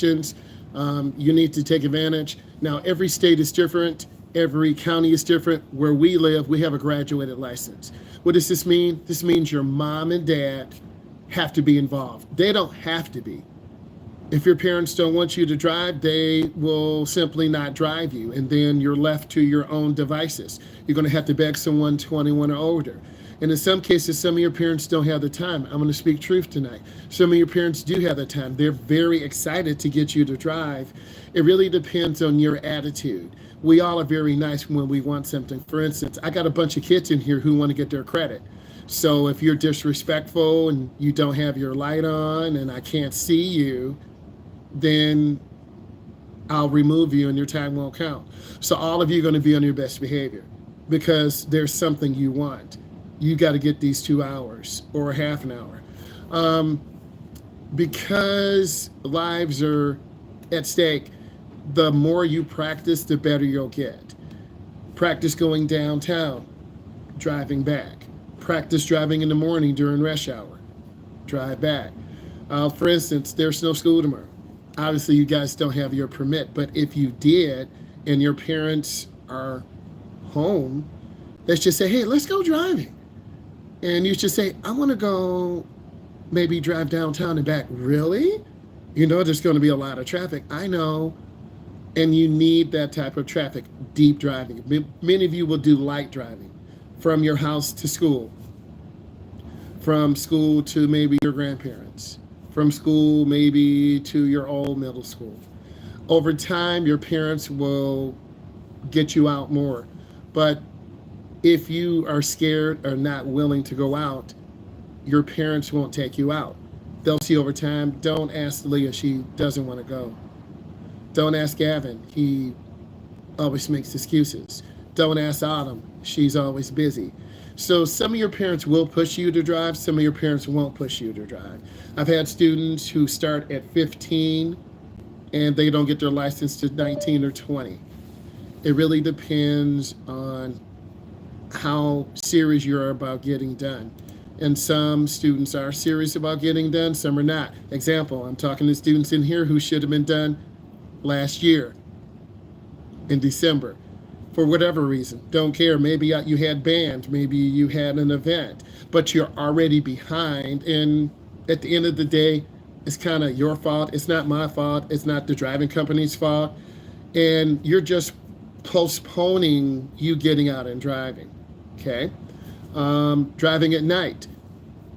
You need to take advantage. Now, every state is different. Every county is different. Where we live, we have a graduated license. What does this mean? This means your mom and dad have to be involved. They don't have to be. If your parents don't want you to drive, they will simply not drive you, and then you're left to your own devices. You're going to have to beg someone 21 or older. And in some cases, some of your parents don't have the time. I'm going to speak truth tonight. Some of your parents do have the time. They're very excited to get you to drive. It really depends on your attitude. We all are very nice when we want something. For instance, I got a bunch of kids in here who want to get their credit. So if you're disrespectful and you don't have your light on and I can't see you, then I'll remove you and your time won't count. So all of you are going to be on your best behavior because there's something you want. You got to get these 2 hours or a half an hour. Because lives are at stake, the more you practice, the better you'll get. Practice going downtown, driving back. Practice driving in the morning during rush hour, drive back. For instance, there's no school tomorrow. Obviously, you guys don't have your permit, but if you did and your parents are home, let's just say, hey, let's go driving. And you should say, I want to go maybe drive downtown and back. Really? You know, there's going to be a lot of traffic. I know. And you need that type of traffic, deep driving. Many of you will do light driving from your house to school, from school to maybe your grandparents, from school maybe to your old middle school. Over time, your parents will get you out more. But if you are scared or not willing to go out, your parents won't take you out. They'll see over time. Don't ask Leah, she doesn't want to go. Don't ask Gavin, he always makes excuses. Don't ask Autumn, she's always busy. So some of your parents will push you to drive, some of your parents won't push you to drive. I've had students who start at 15 and they don't get their license to 19 or 20. It really depends on how serious you are about getting done. And some students are serious about getting done, some are not. Example, I'm talking to students in here who should have been done last year in December. For whatever reason, don't care. Maybe you had band, maybe you had an event, but you're already behind. And at the end of the day, it's kind of your fault. It's not my fault. It's not the driving company's fault. And you're just postponing you getting out and driving, okay? Driving at night.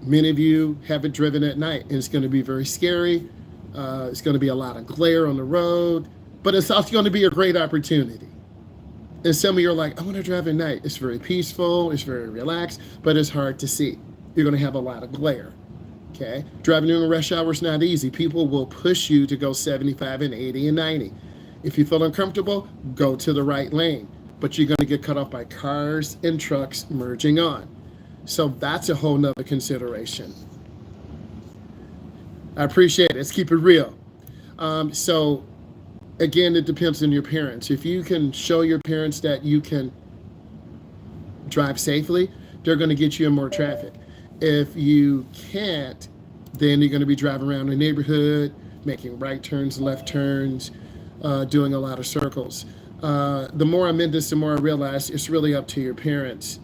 Many of you haven't driven at night, and it's going to be very scary. It's going to be a lot of glare on the road, but it's also going to be a great opportunity. And some of you are like, I want to drive at night. It's very peaceful, it's very relaxed, but it's hard to see. You're going to have a lot of glare, okay? Driving during rush hour is not easy. People will push you to go 75 and 80 and 90. If you feel uncomfortable, go to the right lane, but you're going to get cut off by cars and trucks merging on. So that's a whole nother consideration. I appreciate it. Let's keep it real. So again, it depends on your parents. If you can show your parents that you can drive safely, they're going to get you in more traffic. If you can't, then you're going to be driving around the neighborhood, making right turns, left turns, doing a lot of circles. The more I'm in this, the more I realize it's really up to your parents.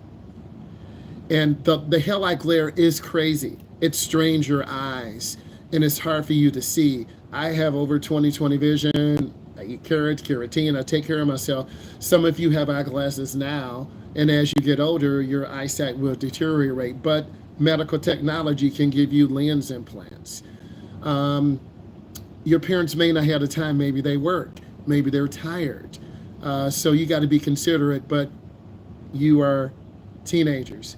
And the headlight glare is crazy. It strains your eyes, and it's hard for you to see. I have over 20/20 vision. I eat carrots, carotene. I take care of myself. Some of you have eyeglasses now, and as you get older, your eyesight will deteriorate. But medical technology can give you lens implants. Your parents may not have the time. Maybe they work. Maybe they're tired. So you got to be considerate, but you are teenagers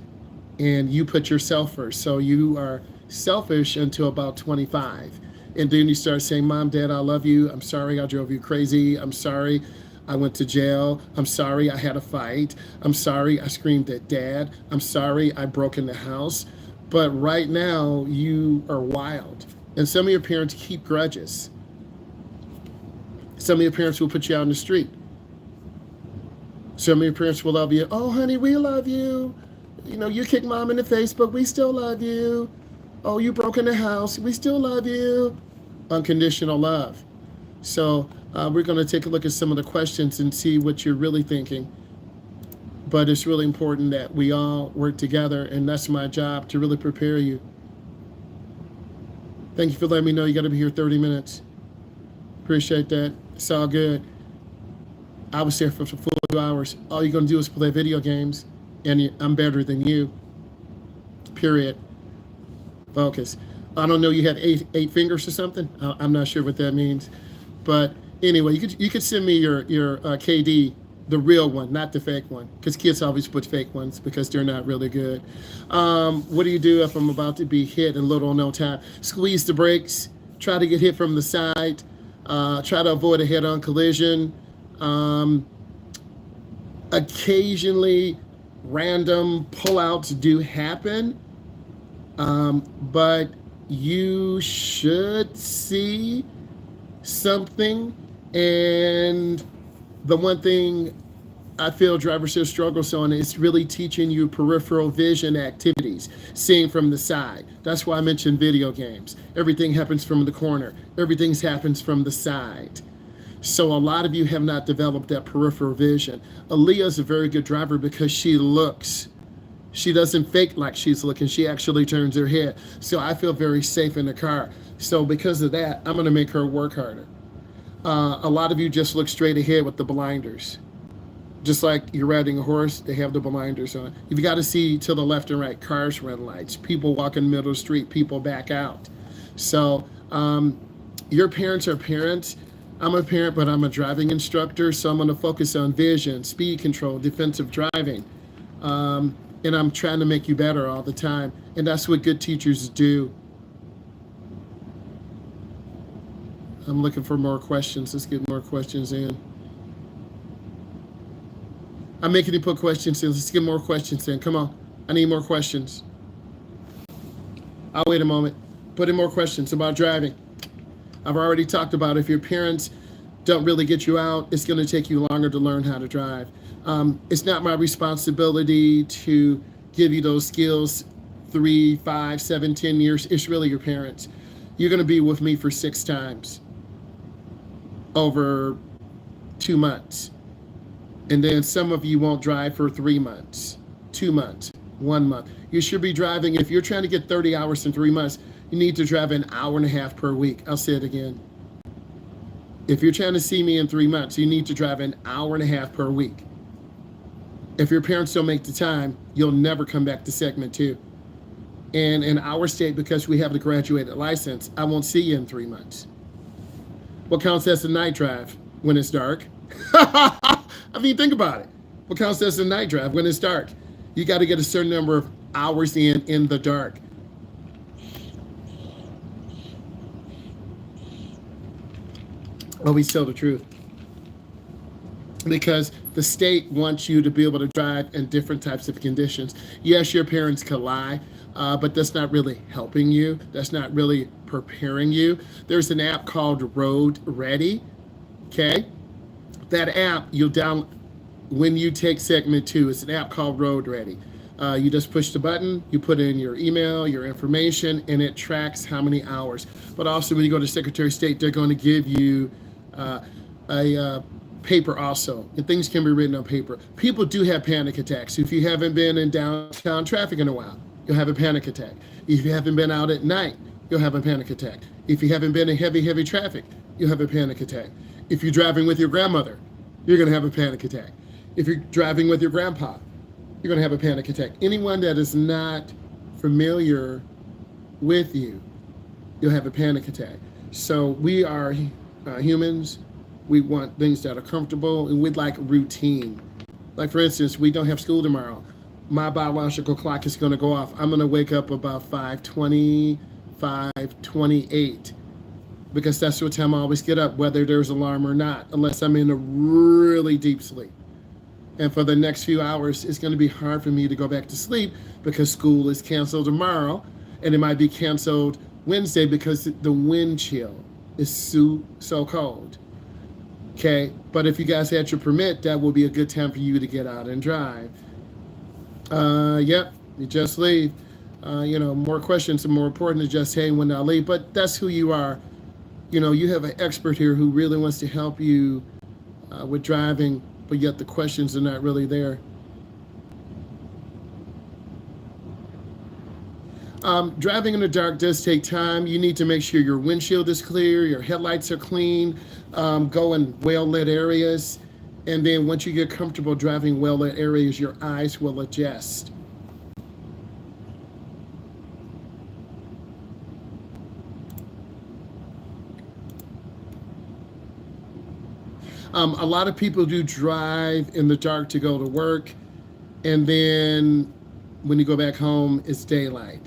and you put yourself first. So you are selfish until about 25. And then you start saying, Mom, Dad, I love you. I'm sorry I drove you crazy. I'm sorry I went to jail. I'm sorry I had a fight. I'm sorry I screamed at Dad. I'm sorry I broke in the house. But right now you are wild. And some of your parents keep grudges. Some of your parents will put you out in the street. Some of your parents will love you. Oh, honey, we love you. You know, you kicked Mom in the face, but we still love you. Oh, you broke in the house. We still love you. Unconditional love. So we're going to take a look at some of the questions and see what you're really thinking. But it's really important that we all work together, and that's my job, to really prepare you. Thank you for letting me know you got to be here 30 minutes. Appreciate that. It's all good. I was there for 4 hours. All you're going to do is play video games, and I'm better than you. Period. Focus. I don't know, you have eight fingers or something. I'm not sure what that means. But anyway, you could send me your KD, the real one, not the fake one, because kids always put fake ones because they're not really good. What do you do if I'm about to be hit in little or no time? Squeeze the brakes. Try to get hit from the side. Try to avoid a head-on collision. Occasionally, random pullouts do happen, but you should see something. And the one thing I feel drivers here struggles on is really teaching you peripheral vision activities, seeing from the side. That's why I mentioned video games. Everything happens from the corner. Everything happens from the side. So a lot of you have not developed that peripheral vision. Aaliyah's a very good driver because she looks. She doesn't fake like she's looking. She actually turns her head. So I feel very safe in the car. So because of that, I'm going to make her work harder. A lot of you just look straight ahead with the blinders. Just like you're riding a horse, they have the blinders on. You've got to see to the left and right. Cars, red lights, people walk in the middle of the street, people back out. So your parents are parents. I'm a parent, but I'm a driving instructor. So I'm going to focus on vision, speed control, defensive driving. And I'm trying to make you better all the time. And that's what good teachers do. I'm looking for more questions. Let's get more questions in. I'm making you put questions in. Let's get more questions in. Come on. I need more questions. I'll wait a moment. Put in more questions about driving. I've already talked about if your parents don't really get you out, it's going to take you longer to learn how to drive. It's not my responsibility to give you those skills 3, 5, 7, 10 years. It's really your parents. You're going to be with me for 6 times over 2 months. And then some of you won't drive for 3 months, 2 months, 1 month. You should be driving. If you're trying to get 30 hours in 3 months, you need to drive an hour and a half per week. I'll say it again. If you're trying to see me in 3 months, you need to drive an hour and a half per week. If your parents don't make the time, you'll never come back to segment 2. And in our state, because we have the graduated license, I won't see you in 3 months. What counts as a night drive? When it's dark. I mean, think about it. What counts as a night drive? When it's dark. You got to get a certain number of hours in the dark. Always tell the truth. Because the state wants you to be able to drive in different types of conditions. Yes, your parents can lie, but that's not really helping you. That's not really preparing you. There's an app called Road Ready. Okay? That app you'll download when you take segment 2. It's an app called Road Ready. You just push the button, you put in your email, your information, and it tracks how many hours. But also when you go to Secretary of State, they're going to give you a paper also, and things can be written on paper. People do have panic attacks. If you haven't been in downtown traffic in a while, you'll have a panic attack. If you haven't been out at night, you'll have a panic attack. If you haven't been in heavy traffic, you'll have a panic attack. If you're driving with your grandmother, you're going to have a panic attack. If you're driving with your grandpa, you're going to have a panic attack. Anyone that is not familiar with you, you'll have a panic attack. So we are humans. We want things that are comfortable, and we'd like routine. Like, for instance, we don't have school tomorrow. My biological clock is going to go off. I'm going to wake up about 5:20, 5:28, because that's what time I always get up, whether there's alarm or not, unless I'm in a really deep sleep. And for the next few hours, it's going to be hard for me to go back to sleep because school is canceled tomorrow, and it might be canceled Wednesday because the wind chill is so cold. Okay, but if you guys had your permit, that will be a good time for you to get out and drive. Yep, you just leave. More questions are more important than just, hey, when I leave, but that's who you are. You have an expert here who really wants to help you with driving, but yet the questions are not really there. Driving in the dark does take time. You need to make sure your windshield is clear, your headlights are clean, go in well-lit areas, and then once you get comfortable driving well-lit areas, your eyes will adjust. A lot of people do drive in the dark to go to work, and then when you go back home, it's daylight.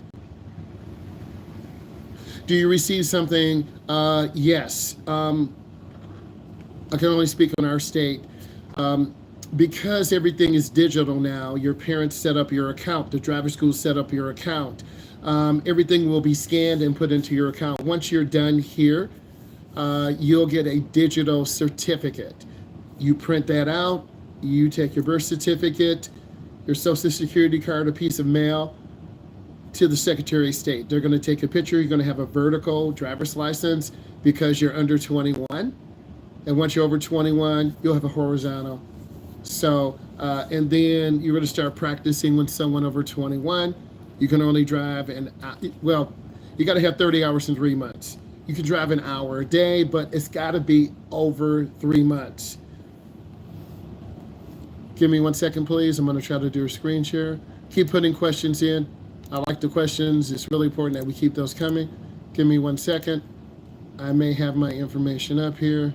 Do you receive something? Yes. I can only speak on our state. Because everything is digital now, your parents set up your account, the driver school set up your account. Everything will be scanned and put into your account. Once you're done here, you'll get a digital certificate. You print that out, you take your birth certificate, your social security card, a piece of mail to the Secretary of State. They're going to take a picture. You're going to have a vertical driver's license because you're under 21. And once you're over 21, you'll have a horizontal. So, and then you're going to start practicing with someone over 21. You can only drive you got to have 30 hours in 3 months. You can drive an hour a day, but it's got to be over 3 months. Give me 1 second, please. I'm going to try to do a screen share. Keep putting questions in. I like the questions. It's really important that we keep those coming. Give me 1 second. I may have my information up here.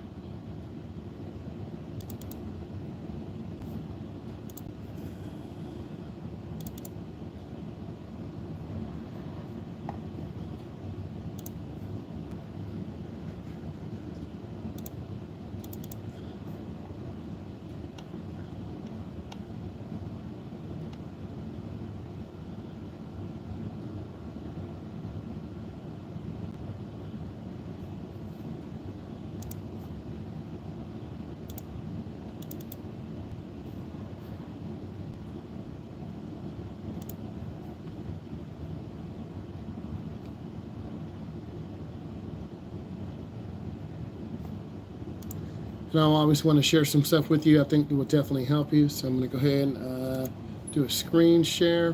And I always want to share some stuff with you. I think it will definitely help you. So I'm going to go ahead and do a screen share.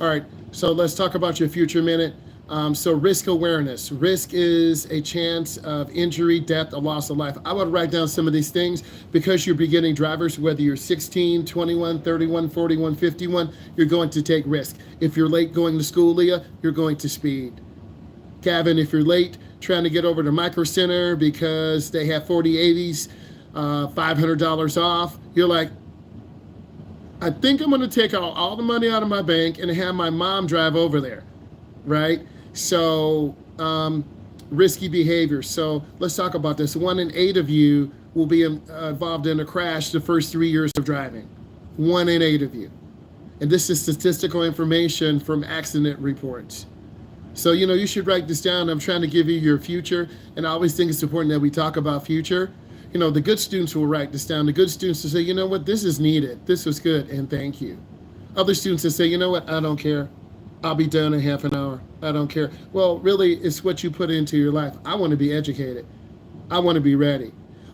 All right, so let's talk about your future minute. So risk awareness. Risk is a chance of injury, death, or loss of life. I would write down some of these things because you're beginning drivers, whether you're 16, 21, 31, 41, 51, you're going to take risk. If you're late going to school, Leah, you're going to speed. Gavin, if you're late trying to get over to Micro Center because they have 40/80s, $500 off, you're like, I think I'm going to take all the money out of my bank and have my mom drive over there, right? So risky behavior. So let's talk about this. 1 in 8 of you will be involved in a crash the first 3 years of driving. 1 in 8 of you. And this is statistical information from accident reports. So, you should write this down. I'm trying to give you your future. And I always think it's important that we talk about future. The good students will write this down. The good students will say, you know what, this is needed. This was good, and thank you. Other students will say, you know what, I don't care. I'll be done in half an hour. I don't care. Well, really, it's what you put into your life. I want to be educated. I want to be ready.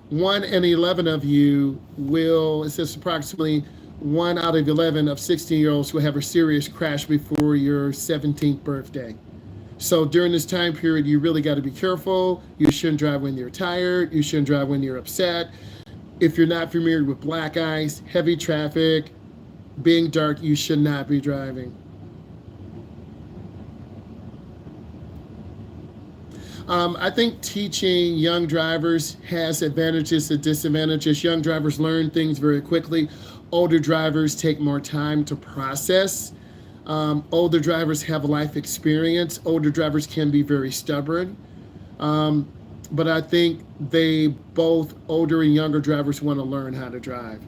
1 in 11 of you will, it says approximately 1 out of 11 of 16-year-olds will have a serious crash before your 17th birthday. So during this time period, you really got to be careful. You shouldn't drive when you're tired. You shouldn't drive when you're upset. If you're not familiar with black ice, heavy traffic, being dark, you should not be driving. I think teaching young drivers has advantages and disadvantages. Young drivers learn things very quickly. Older drivers take more time to process. Older drivers have life experience. Older drivers can be very stubborn. But I think both older and younger drivers want to learn how to drive.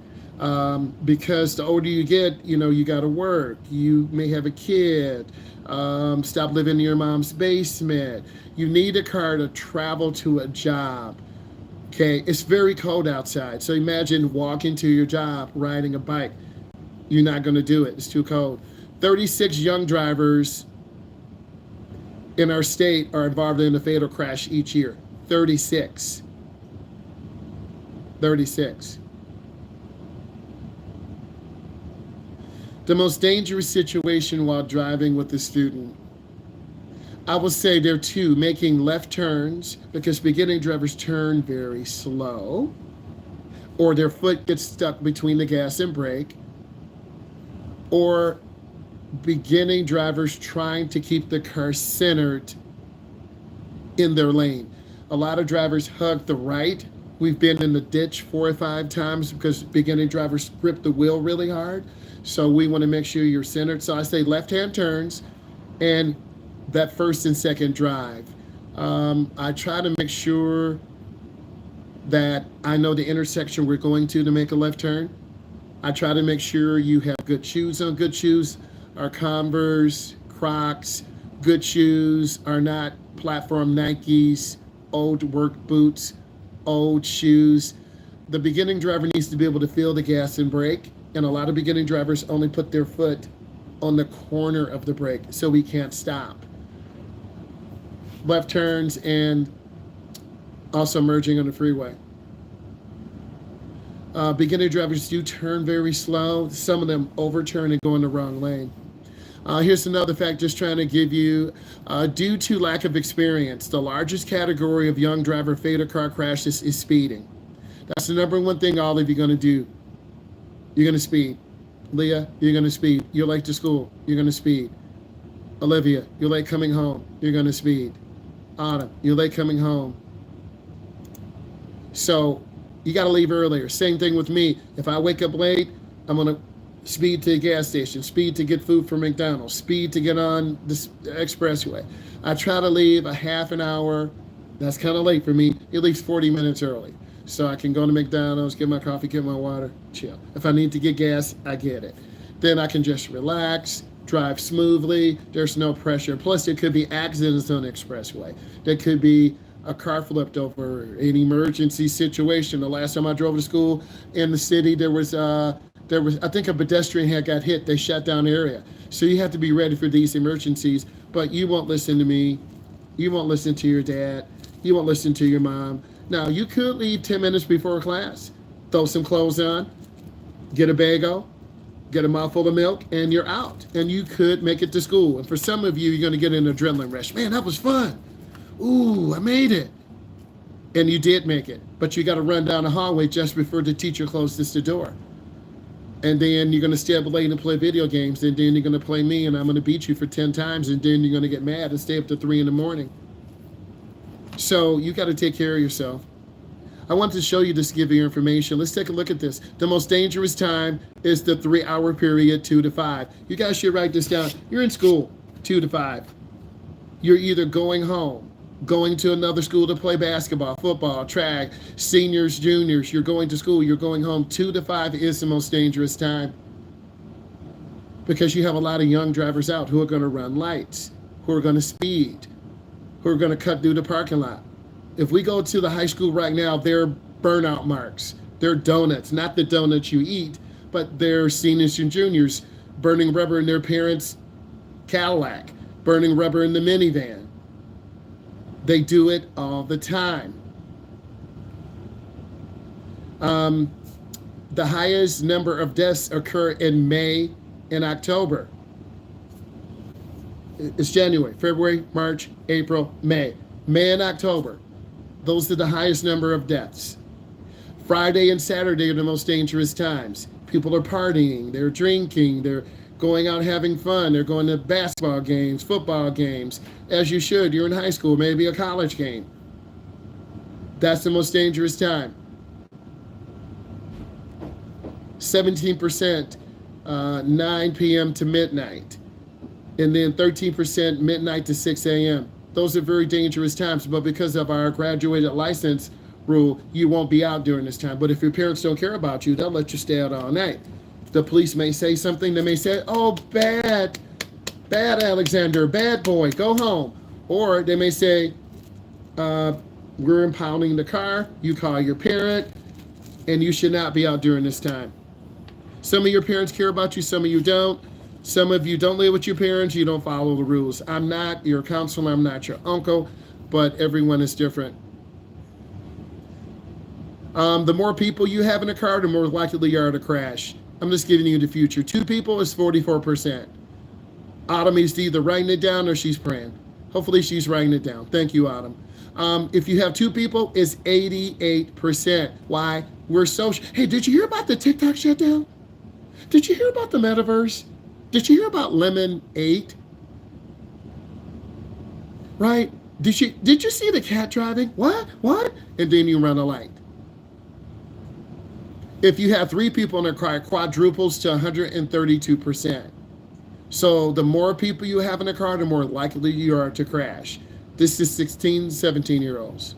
Because the older you get, you got to work. You may have a kid. Stop living in your mom's basement. You need a car to travel to a job. Okay, it's very cold outside. So imagine walking to your job, riding a bike. You're not going to do it. It's too cold. 36 young drivers in our state are involved in a fatal crash each year. 36. 36. The most dangerous situation while driving with a student, I will say there are two: making left turns, because beginning drivers turn very slow, or their foot gets stuck between the gas and brake, or beginning drivers trying to keep the car centered in their lane. A lot of drivers hug the right. We've been in the ditch 4 or 5 times because beginning drivers grip the wheel really hard. So we want to make sure you're centered. So I say left-hand turns and that first and second drive. I try to make sure that I know the intersection we're going to make a left turn. I try to make sure you have good shoes on. Good shoes are Converse, Crocs. Good shoes are not platform Nikes, old work boots, old shoes. The beginning driver needs to be able to feel the gas and brake, and a lot of beginning drivers only put their foot on the corner of the brake, so we can't stop. Left turns and also merging on the freeway. Beginner drivers do turn very slow. Some of them overturn and go in the wrong lane. Here's another fact, just trying to give you, due to lack of experience, the largest category of young driver fatal car crashes is speeding. That's the number one thing all of you are going to do. You're going to speed. Leah, you're going to speed. You're late to school. You're going to speed. Olivia, you're late coming home. You're going to speed. Autumn, you're late coming home. So you got to leave earlier. Same thing with me. If I wake up late, I'm going to speed to the gas station, speed to get food from McDonald's, speed to get on the expressway. I try to leave a half an hour. That's kind of late for me. At least 40 minutes early. So I can go to McDonald's, get my coffee, get my water, chill. If I need to get gas, I get it. Then I can just relax, drive smoothly. There's no pressure. Plus, there could be accidents on the expressway. There could be a car flipped over, an emergency situation. The last time I drove to school in the city, there was I think a pedestrian had got hit. They shut down the area. So you have to be ready for these emergencies, but you won't listen to me. You won't listen to your dad. You won't listen to your mom. Now, you could leave 10 minutes before class, throw some clothes on, get a bagel, get a mouthful of milk, and you're out. And you could make it to school. And for some of you, you're going to get an adrenaline rush. Man, that was fun. Ooh, I made it. And you did make it. But you got to run down the hallway just before the teacher closes the door. And then you're going to stay up late and play video games. And then you're going to play me, and I'm going to beat you for 10 times. And then you're going to get mad and stay up to 3 in the morning. So you got to take care of yourself. I want to show you this, give you information. Let's take a look at this. The most dangerous time is the 3-hour period, 2 to 5. You guys should write this down. You're in school, 2 to 5. You're either going home, going to another school to play basketball, football, track, seniors, juniors. You're going to school, you're going home. 2 to 5 is the most dangerous time because you have a lot of young drivers out who are going to run lights, who are going to speed, who are going to cut through the parking lot. If we go to the high school right now, they're burnout marks. They're donuts, not the donuts you eat, but they're seniors and juniors burning rubber in their parents' Cadillac, burning rubber in the minivan. They do it all the time. The highest number of deaths occur in May and October. It's January, February, March, April, May. May and October. Those are the highest number of deaths. Friday and Saturday are the most dangerous times. People are partying, they're drinking, they're going out having fun, they're going to basketball games, football games, as you should. You're in high school, maybe a college game. That's the most dangerous time. 17%, 9 p.m. to midnight. And then 13% midnight to 6 a.m. Those are very dangerous times, but because of our graduated license rule, you won't be out during this time. But if your parents don't care about you, they'll let you stay out all night. The police may say something. They may say, oh, bad Alexander, bad boy, go home. Or they may say, we're impounding the car. You call your parent, and you should not be out during this time. Some of your parents care about you, some of you don't. Some of you don't live with your parents, you don't follow the rules. I'm not your counselor, I'm not your uncle, but everyone is different. The more people you have in a car, the more likely you are to crash. I'm just giving you the future. 2 people is 44%. Autumn is either writing it down or she's praying. Hopefully she's writing it down. Thank you, Autumn. If you have 2 people, it's 88%. Why? We're social. Hey, did you hear about the TikTok shutdown? Did you hear about the metaverse? Did you hear about Lemon 8? Right? Did you see the cat driving? What? And then you run a light. If you have 3 people in a car, it quadruples to 132%. So the more people you have in a car, the more likely you are to crash. This is 16, 17-year-olds.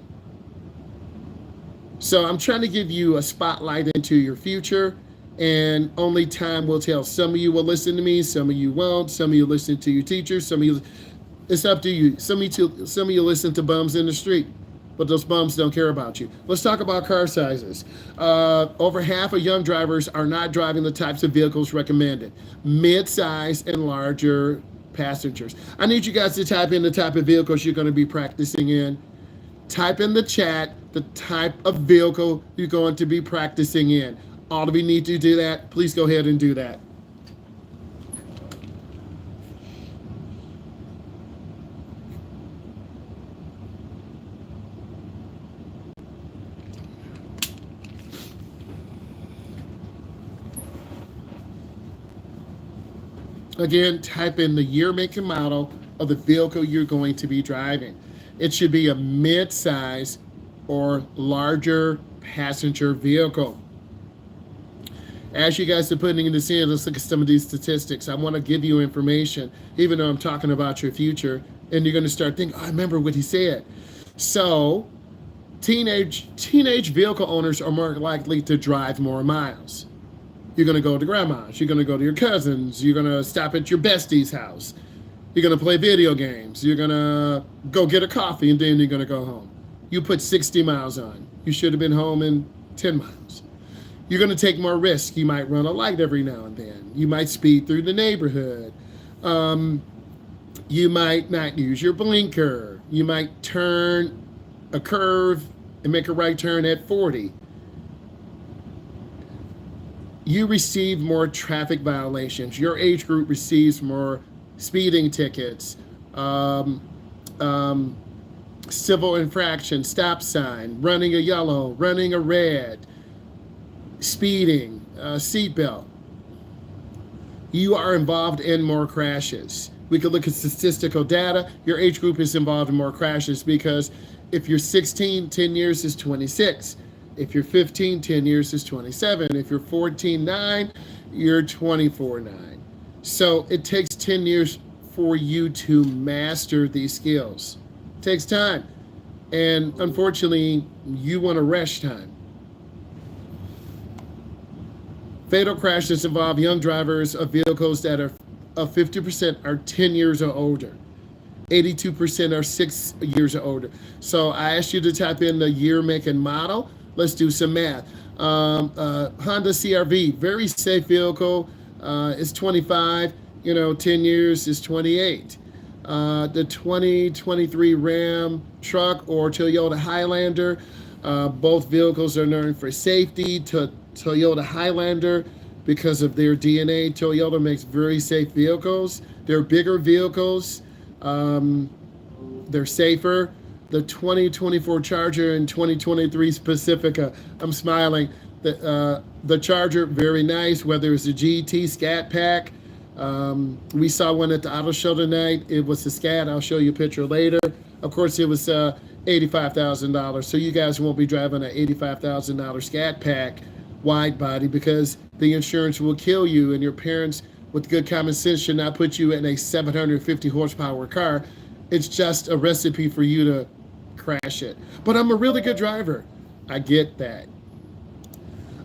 So I'm trying to give you a spotlight into your future, and only time will tell. Some of you will listen to me, some of you won't. Some of you listen to your teachers, some of you, it's up to you. Some of you listen to bums in the street, but those bums don't care about you. Let's talk about car sizes. Over half of young drivers are not driving the types of vehicles recommended. Mid-size and larger passengers. I need you guys to type in the type of vehicles you're going to be practicing in. Type in the chat the type of vehicle you're going to be practicing in. All of you need to do that. Please go ahead and do that. Again, type in the year, make, and model of the vehicle you're going to be driving. It should be a mid-size or larger passenger vehicle. As you guys are putting in this in, let's look at some of these statistics. I want to give you information, even though I'm talking about your future, and you're going to start thinking, oh, I remember what he said. So, teenage vehicle owners are more likely to drive more miles. You're going to go to grandma's. You're going to go to your cousins. You're going to stop at your bestie's house. You're going to play video games. You're going to go get a coffee, and then you're going to go home. You put 60 miles on. You should have been home in 10 miles. You're going to take more risk. You might run a light every now and then. You might speed through the neighborhood. You might not use your blinker. You might turn a curve and make a right turn at 40. You receive more traffic violations. Your age group receives more speeding tickets, civil infraction, stop sign, running a yellow, running a red, speeding, seatbelt. You are involved in more crashes. We could look at statistical data. Your age group is involved in more crashes because if you're 16, 10 years is 26. If you're 15, 10 years is 27. If you're 14, 9, you're 24, 9. So it takes 10 years for you to master these skills. It takes time. And unfortunately, you want to rush time. Fatal crashes involve young drivers of vehicles that are 50% are 10 years or older. 82% are 6 years or older. So I asked you to type in the year, make, and model. Let's do some math. Honda CR-V, very safe vehicle, is 25. 10 years is 28. The 2023 Ram truck or Toyota Highlander, both vehicles are known for safety. Toyota Highlander, because of their DNA, Toyota makes very safe vehicles. They're bigger vehicles. They're safer. The 2024 Charger and 2023 Pacifica. I'm smiling. The Charger, very nice, whether it's a GT Scat Pack. We saw one at the auto show tonight. It was a Scat. I'll show you a picture later. Of course, it was $85,000. So you guys won't be driving an $85,000 Scat Pack wide body because the insurance will kill you, and your parents with good common sense should not put you in a 750 horsepower car. It's just a recipe for you to crash it. But I'm a really good driver. I get that.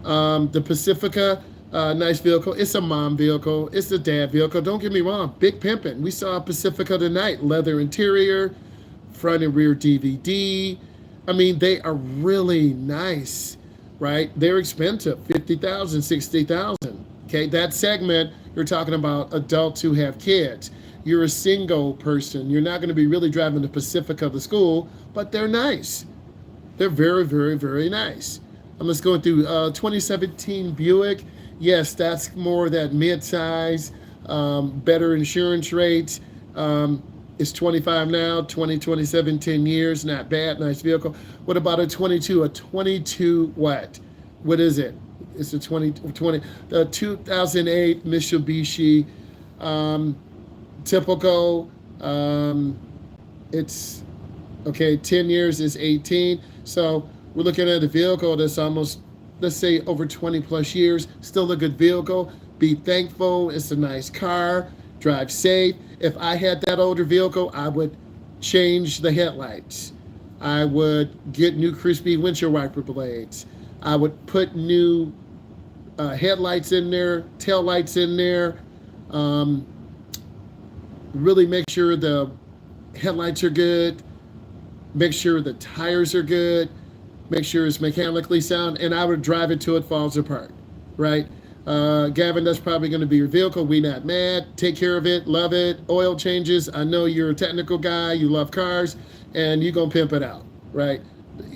The Pacifica, nice vehicle. It's a mom vehicle. It's a dad vehicle. Don't get me wrong. Big pimping. We saw a Pacifica tonight. Leather interior, front and rear DVD. I mean, they are really nice, right? They're expensive. $50,000, $60,000. Okay, that segment, You're talking about adults who have kids. You're a single person. You're not going to be really driving the Pacifica to school, but they're nice. They're very, very, very nice. I'm just going through 2017 Buick. Yes, that's more that mid-size, better insurance rates. It's 25 now, 2027, 10 years, not bad, nice vehicle. What about a 22? A 22 what? What is it? It's a 2020, the 2008 Mitsubishi, typical. It's, okay, 10 years is 18. So we're looking at a vehicle that's almost, let's say, over 20 plus years. Still a good vehicle. Be thankful. It's a nice car. Drive safe. If I had that older vehicle, I would change the headlights. I would get new crispy windshield wiper blades. I would put new headlights in there, tail lights in there. Really make sure the headlights are good. Make sure the tires are good. Make sure it's mechanically sound. And I would drive it till it falls apart, right? Gavin, that's probably going to be your vehicle. We not mad. Take care of it. Love it. Oil changes. I know you're a technical guy. You love cars. And you're going to pimp it out, right?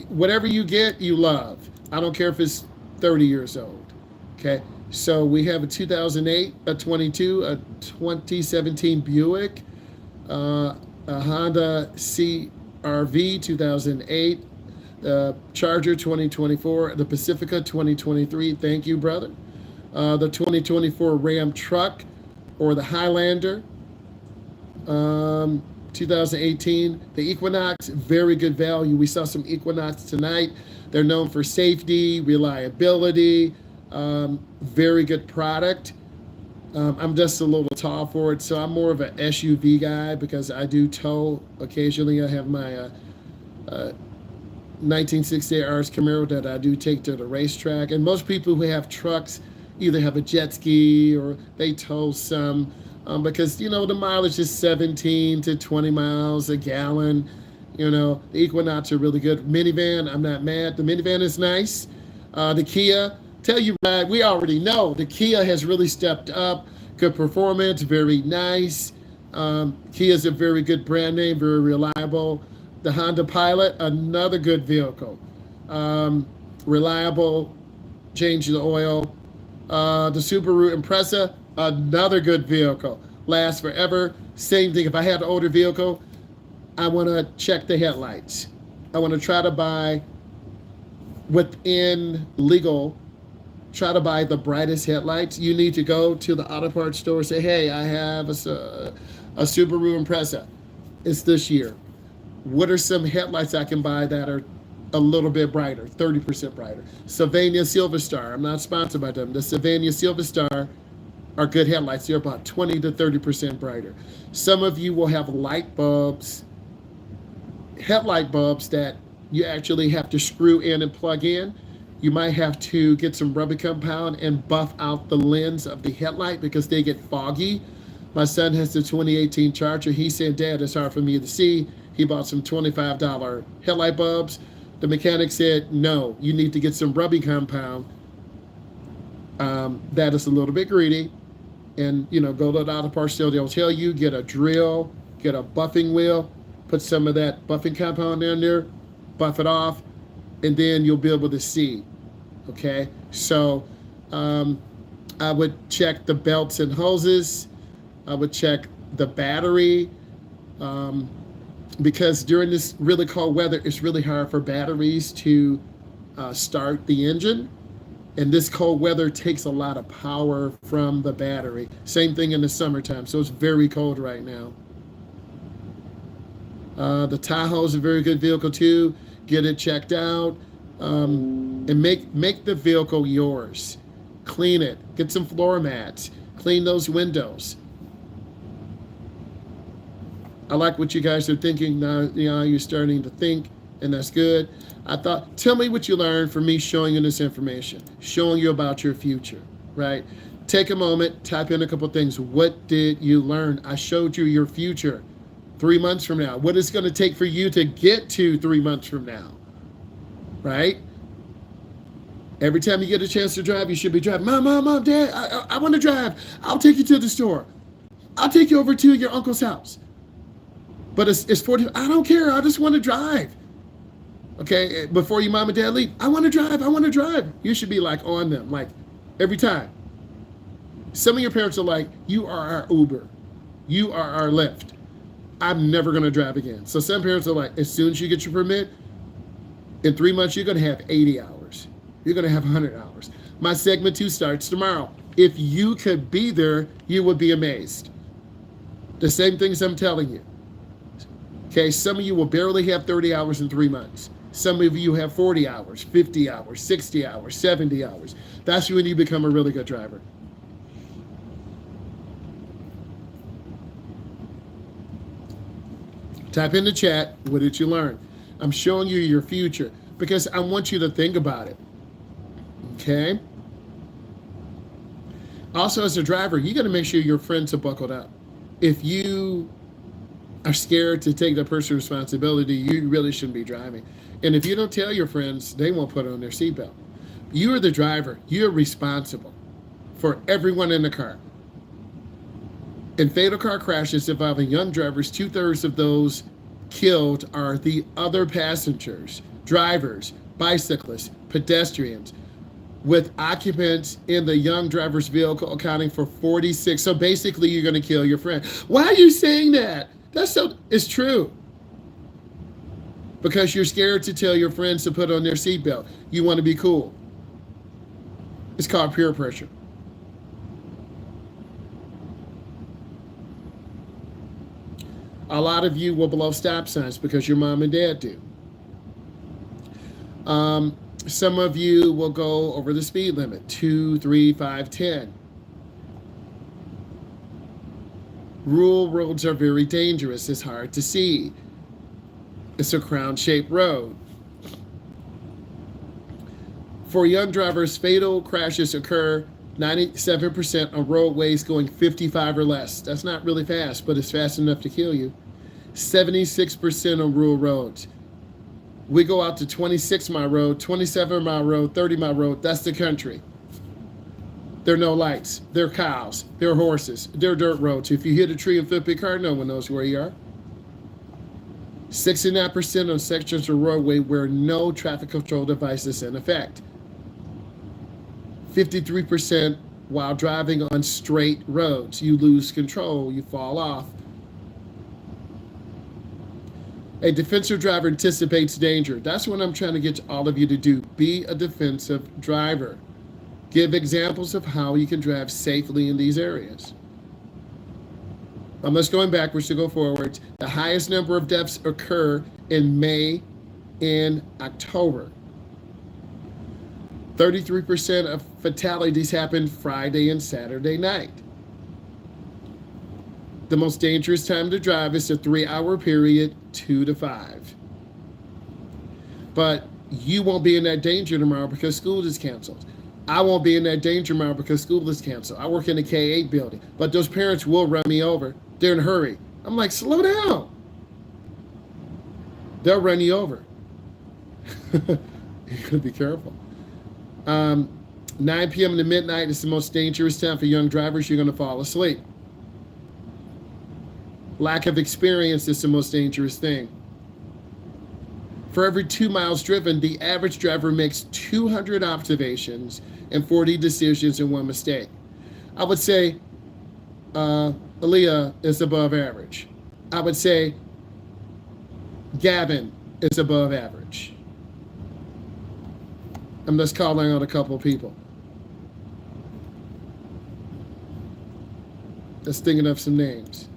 Whatever you get, you love. I don't care if it's 30 years old, okay? So we have a 2008, a 22, a 2017 Buick, a Honda CRV 2008, Charger 2024, the Pacifica 2023. Thank you, brother. The 2024 Ram truck or the Highlander, 2018. The Equinox, very good value. We saw some Equinox tonight. They're known for safety, reliability, very good product. I'm just a little tall for it, so I'm more of an SUV guy because I do tow occasionally. I have my 1968 RS Camaro that I do take to the racetrack. And most people who have trucks either have a jet ski or they tow some because, you know, the mileage is 17 to 20 miles a gallon. You know, the Equinox are really good. Minivan, I'm not mad. The minivan is nice. The Kia, tell you right, we already know the Kia has really stepped up. Good performance, very nice. Kia is a very good brand name, very reliable. The Honda Pilot, another good vehicle. Reliable, change the oil. The Subaru Impreza, another good vehicle. Lasts forever. Same thing, if I had an older vehicle, I want to check the headlights. I want to try to buy within legal, try to buy the brightest headlights. You need to go to the auto parts store and say, hey, I have a Subaru Impreza. It's this year. What are some headlights I can buy that are a little bit brighter, 30% brighter? Sylvania Silver Star, I'm not sponsored by them. The Sylvania Silver Star are good headlights. They're about 20 to 30% brighter. Some of you will have light bulbs, headlight bulbs that you actually have to screw in and plug in. You might have to get some rubber compound and buff out the lens of the headlight because they get foggy. My son has the 2018 Charger. He said, Dad, it's hard for me to see. He bought some $25 headlight bulbs. The mechanic said, no, you need to get some rubber compound. That is a little bit greedy. And, you know, go to the auto parts store. They'll tell you, get a drill, get a buffing wheel, put some of that buffing compound down there, buff it off, and then you'll be able to see. Okay? So I would check the belts and hoses. I would check the battery. Because during this really cold weather, it's really hard for batteries to start the engine. And this cold weather takes a lot of power from the battery. Same thing in the summertime. So it's very cold right now. The Tahoe is a very good vehicle too. Get it checked out. And make the vehicle yours. Clean it. Get some floor mats. Clean those windows. I like what you guys are thinking now. You know, you're starting to think, and that's good. I thought, tell me what you learned from me showing you this information, showing you about your future, right? Take a moment, type in a couple things. What did you learn? I showed you your future 3 months from now. What it's going to take for you to get to 3 months from now, right? Every time you get a chance to drive, you should be driving. Mom, Dad, I want to drive. I'll take you to the store. I'll take you over to your uncle's house. But it's 40. I don't care. I just want to drive. Okay, before your mom and dad leave, I want to drive. I want to drive. You should be like on them, like every time. Some of your parents are like, you are our Uber. You are our Lyft. I'm never going to drive again. So some parents are like, as soon as you get your permit, in 3 months, you're going to have 80 hours. You're going to have 100 hours. My segment 2 starts tomorrow. If you could be there, you would be amazed. The same things I'm telling you. Okay, some of you will barely have 30 hours in 3 months. Some of you have 40 hours, 50 hours, 60 hours, 70 hours. That's when you become a really good driver. Type in the chat, what did you learn? I'm showing you your future because I want you to think about it. Okay? Also, as a driver, you got to make sure your friends are buckled up. If you are scared to take the personal responsibility, you really shouldn't be driving. And if you don't tell your friends, they won't put on their seatbelt. You are the driver. You're responsible for everyone in the car. In fatal car crashes involving young drivers, 2/3 of those killed are the other passengers, drivers, bicyclists, pedestrians, with occupants in the young driver's vehicle accounting for 46. So basically, you're going to kill your friend. Why are you saying that? It's true. Because you're scared to tell your friends to put on their seatbelt. You want to be cool. It's called peer pressure. A lot of you will blow stop signs because your mom and dad do. Some of you will go over the speed limit, 2, 3, 5, 10. Rural roads are very dangerous. It's hard to see. It's a crown-shaped road. For young drivers, fatal crashes occur 97% on roadways going 55 or less. That's not really fast, but it's fast enough to kill you. 76% on rural roads. We go out to 26-mile road, 27-mile road, 30-mile road. That's the country. There are no lights. There are cows. There are horses. There are dirt roads. If you hit a tree and flip your car, no one knows where you are. 69% on sections of roadway where no traffic control device is in effect. 53% while driving on straight roads. You lose control. You fall off. A defensive driver anticipates danger. That's what I'm trying to get all of you to do. Be a defensive driver. Give examples of how you can drive safely in these areas. Let's going backwards to go forwards. The highest number of deaths occur in May and October. 33% of fatalities happen Friday and Saturday night. The most dangerous time to drive is a 3-hour period, 2 to 5. But you won't be in that danger tomorrow because school is canceled. I won't be in that danger tomorrow because school is canceled. I work in a K-8 building, but those parents will run me over. They're in a hurry. I'm like, slow down. They'll run you over. You gotta be careful. 9 p.m. to midnight is the most dangerous time for young drivers. You're gonna fall asleep. Lack of experience is the most dangerous thing. For every 2 miles driven, the average driver makes 200 observations and 40 decisions and 1 mistake. I would say Aaliyah is above average. I would say Gavin is above average. I'm just calling on a couple of people. Just thinking of some names.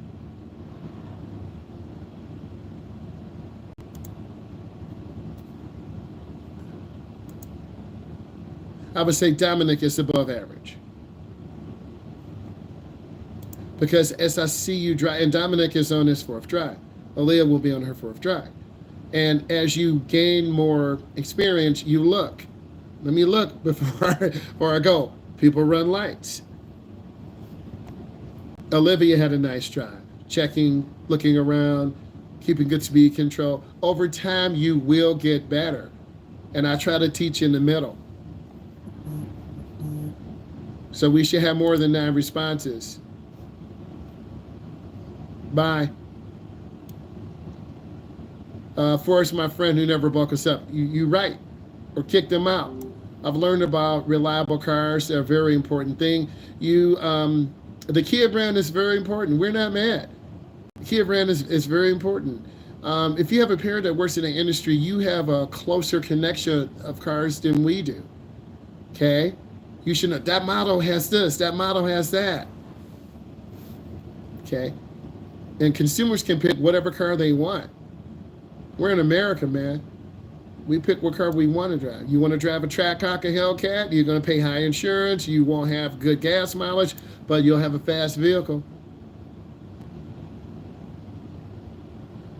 I would say Dominic is above average. Because as I see you drive, and Dominic is on his 4th drive. Aaliyah will be on her 4th drive. And as you gain more experience, you look. Let me look before I go. People run lights. Olivia had a nice drive. Checking, looking around, keeping good speed control. Over time, you will get better. And I try to teach in the middle. So we should have more than 9 responses. Bye. Forrest, my friend who never broke us up. You right. Or kick them out. I've learned about reliable cars. They're a very important thing. The Kia brand is very important. We're not mad. The Kia brand is very important. If you have a parent that works in the industry, you have a closer connection of cars than we do. Okay? You should know that model has this, that model has that. Okay? And consumers can pick whatever car they want. We're in America, man. We pick what car we want to drive. You want to drive a Trackhawk, a Hellcat, you're going to pay high insurance, you won't have good gas mileage, but you'll have a fast vehicle.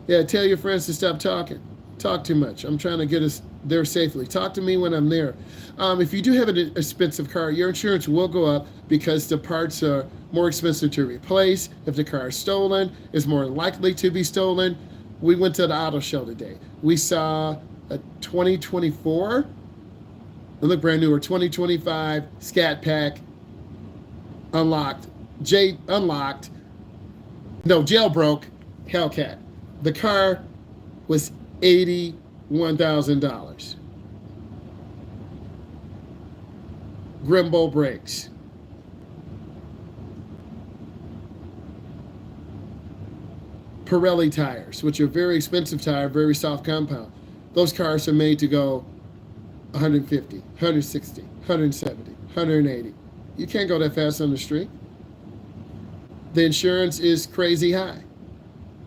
Yeah, tell your friends to stop talking. Talk too much. I'm trying to get us there safely. Talk to me when I'm there. If you do have an expensive car, your insurance will go up because the parts are more expensive to replace. If the car is stolen, it's more likely to be stolen. We went to the auto show today. We saw a 2024, it looked brand new, or 2025 Scat Pack jailbroke Hellcat. The car was $81,000. Grimbo brakes. Pirelli tires, which are very expensive tire, very soft compound. Those cars are made to go 150, 160, 170, 180. You can't go that fast on the street. The insurance is crazy high.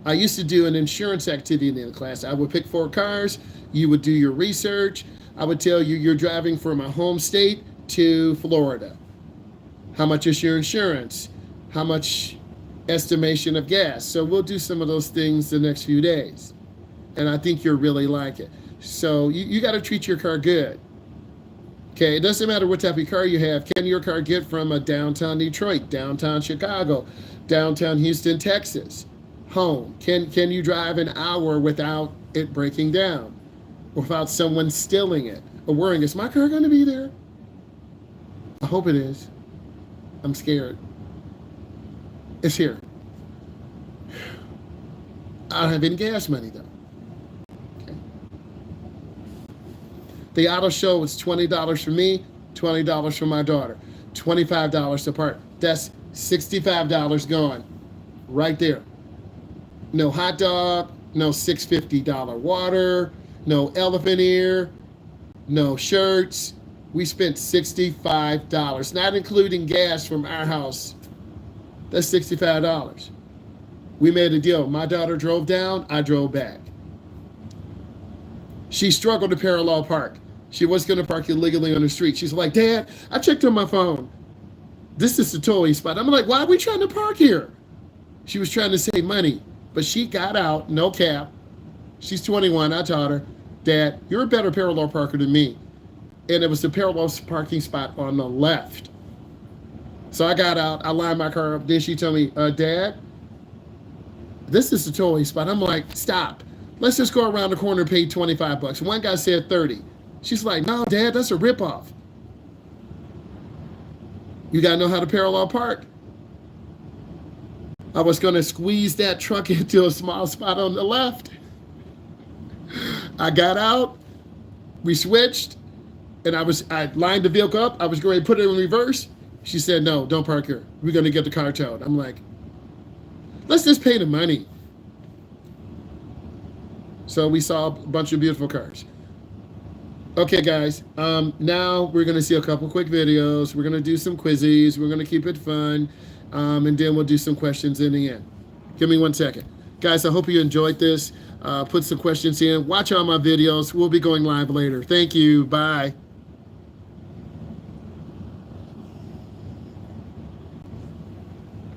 I used to do an insurance activity in the class. I would pick 4 cars. You would do your research. I would tell you you're driving from my home state to Florida. How much is your insurance? How much estimation of gas? So we'll do some of those things the next few days. And I think you'll really like it. So you got to treat your car good. Okay, it doesn't matter what type of car you have. Can your car get from a downtown Detroit, downtown Chicago, downtown Houston, Texas, home? Can you drive an hour without it breaking down? Without someone stealing it? Or worrying, is my car going to be there? I hope it is. I'm scared. It's here. I don't have any gas money though. Okay. The auto show was $20 for me, $20 for my daughter, $25 to park. That's $65 gone right there. No hot dog, no $650 water, no elephant ear, no shirts. We spent $65, not including gas from our house. That's $65. We made a deal. My daughter drove down, I drove back. She struggled to parallel park. She was going to park illegally on the street. She's like, Dad, I checked on my phone. This is the towing spot. I'm like, why are we trying to park here? She was trying to save money, but she got out, no cap. She's 21. I taught her, Dad, you're a better parallel parker than me. And it was the parallel parking spot on the left. So I got out, I lined my car up. Then she told me, Dad, this is the towing spot. I'm like, stop. Let's just go around the corner and pay $25. One guy said 30. She's like, no, Dad, that's a ripoff. You got to know how to parallel park. I was going to squeeze that truck into a small spot on the left. I got out, we switched, and I lined the vehicle up. I was going to put it in reverse. She said, no, don't park here. We're going to get the car towed. I'm like, let's just pay the money. So we saw a bunch of beautiful cars. Okay, guys, now we're going to see a couple quick videos. We're going to do some quizzes. We're going to keep it fun, and then we'll do some questions in the end. Give me 1 second. Guys, I hope you enjoyed this. Put some questions in. Watch all my videos. We'll be going live later. Thank you. Bye.